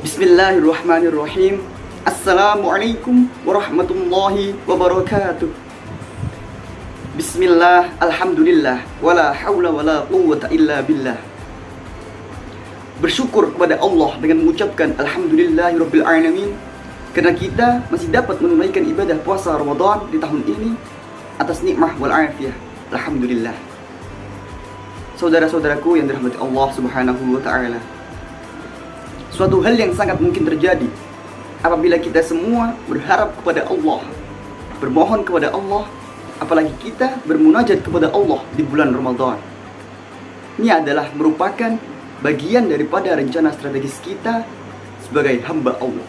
Bismillahirrahmanirrahim. Assalamualaikum warahmatullahi wabarakatuh. Bismillah, alhamdulillah, wala hawla wala quwwata illa billah. Bersyukur kepada Allah dengan mengucapkan alhamdulillahirabbil alamin, karena kita masih dapat menunaikan ibadah puasa Ramadan di tahun ini atas nikmah wal afiyah. Alhamdulillah. Saudara-saudaraku yang dirahmati Allah Subhanahu wa taala, suatu hal yang sangat mungkin terjadi apabila kita semua berharap kepada Allah, bermohon kepada Allah, apalagi kita bermunajat kepada Allah di bulan Ramadan. Ini adalah merupakan bagian daripada rencana strategis kita sebagai hamba Allah.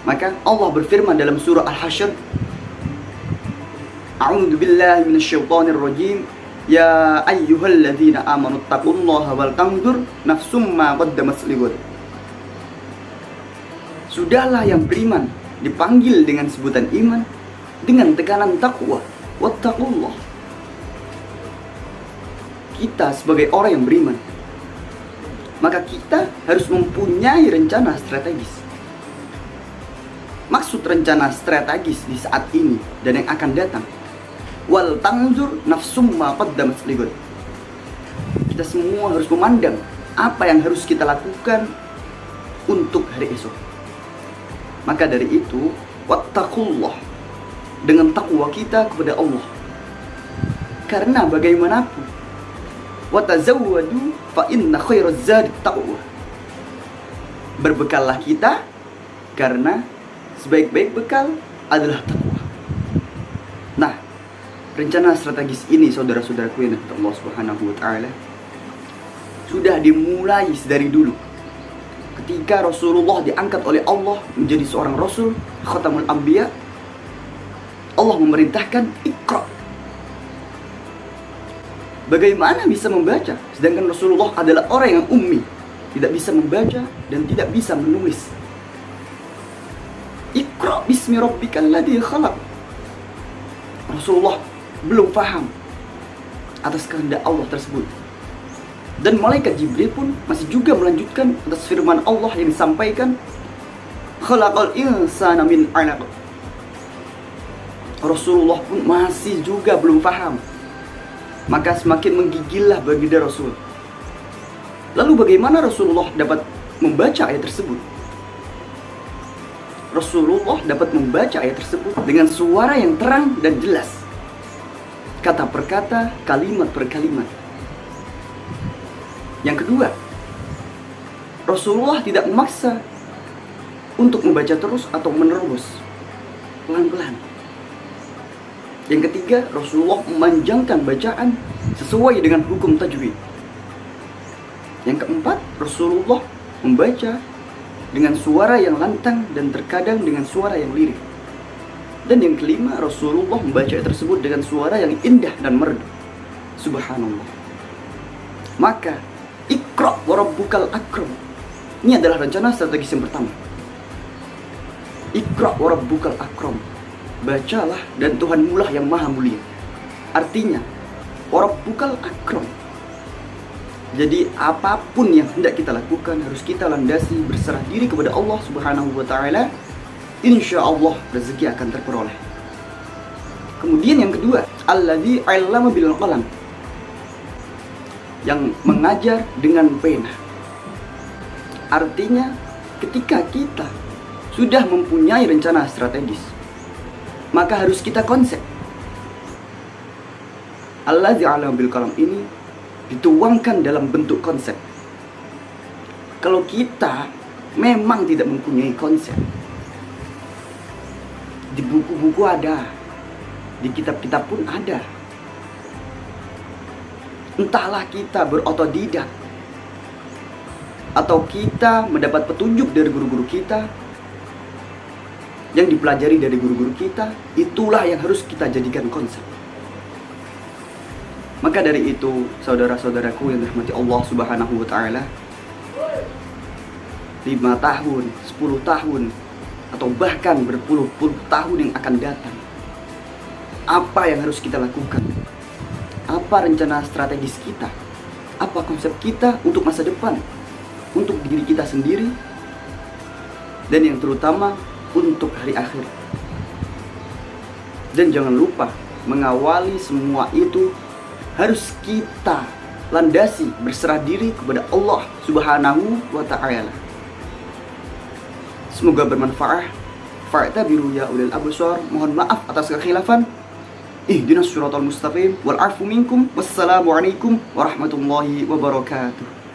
Maka Allah berfirman dalam surah Al-Hasyr, A'udzu billahi minasyaitonir rajim. Ya ayyuhalladzina amanu taqullaha wal tanzur nafsum ma qaddamat lighad. Sudahlah yang beriman dipanggil dengan sebutan iman dengan tekanan takwa, wattaqullah. Kita sebagai orang yang beriman, maka kita harus mempunyai rencana strategis. Maksud rencana strategis di saat ini dan yang akan datang, wal tanzur nafsum ma qaddamat lighad. Kita semua harus memandang apa yang harus kita lakukan untuk hari esok. Maka dari itu, wattaqullah, dengan takwa kita kepada Allah. Karena bagaimanapun, watazawwadu fa inna khairaz zadi taqwa. Berbekallah kita, karena sebaik-baik bekal adalah takwa. Nah, rencana strategis ini, saudara-saudaraku yang dirahmati Allah Subhanahu wa taala, sudah dimulai dari dulu. Ketika Rasulullah diangkat oleh Allah menjadi seorang rasul, khatamul anbiya, Allah memerintahkan Iqra. Bagaimana bisa membaca sedangkan Rasulullah adalah orang yang ummi, tidak bisa membaca dan tidak bisa menulis. Iqra bismi rabbikal ladzi khalaq. Rasulullah belum paham atas kehendak Allah tersebut. Dan malaikat Jibril pun masih juga melanjutkan atas firman Allah yang disampaikan, khalaqal insana min 'alaq. Rasulullah pun masih juga belum paham. Maka semakin menggigillah baginda Rasul. Lalu bagaimana Rasulullah dapat membaca ayat tersebut? Rasulullah dapat membaca ayat tersebut dengan suara yang terang dan jelas, kata per kata, kalimat per kalimat. Yang kedua, Rasulullah tidak memaksa untuk membaca terus atau menerus, pelan-pelan. Yang ketiga, Rasulullah memanjangkan bacaan sesuai dengan hukum tajwid. Yang keempat, Rasulullah membaca dengan suara yang lantang dan terkadang dengan suara yang lirih. Dan yang kelima, Rasulullah membaca tersebut dengan suara yang indah dan merdu. Subhanallah. Maka, Iqra wa rabbukal akram. Ini adalah rencana strategis yang pertama. Iqra wa rabbukal akram. Bacalah dan Tuhanmu lah yang maha mulia. Artinya, Rabbukal akram. Jadi apapun yang hendak kita lakukan harus kita landasi berserah diri kepada Allah Subhanahu wa taala. Insya Allah rezeki akan terperoleh. Kemudian yang kedua, alladzi 'allama bil qalam, yang mengajar dengan pena. Artinya, ketika kita sudah mempunyai rencana strategis, maka harus kita konsep. Alladzi 'allama bil qalam ini dituangkan dalam bentuk konsep. Kalau kita memang tidak mempunyai konsep, di buku-buku ada, di kitab-kitab pun ada. Entahlah kita berotodidak atau kita mendapat petunjuk dari guru-guru kita, yang dipelajari dari guru-guru kita, itulah yang harus kita jadikan konsep. Maka dari itu, saudara-saudaraku yang dirahmati Allah Subhanahu wa taala, 5 tahun, 10 tahun, atau bahkan berpuluh-puluh tahun yang akan datang, apa yang harus kita lakukan? Apa rencana strategis kita? Apa konsep kita untuk masa depan? untuk diri kita sendiri, dan yang terutama untuk hari akhir. Dan jangan lupa, mengawali semua itu harus kita landasi berserah diri kepada Allah Subhanahu wa ta'ala. Semoga bermanfaat. Fa'tabiru ya ulil absar. Mohon maaf atas kekhilafan. Ihdinas siratal mustaqim wal afu minkum. Wassalamualaikum warahmatullahi wabarakatuh.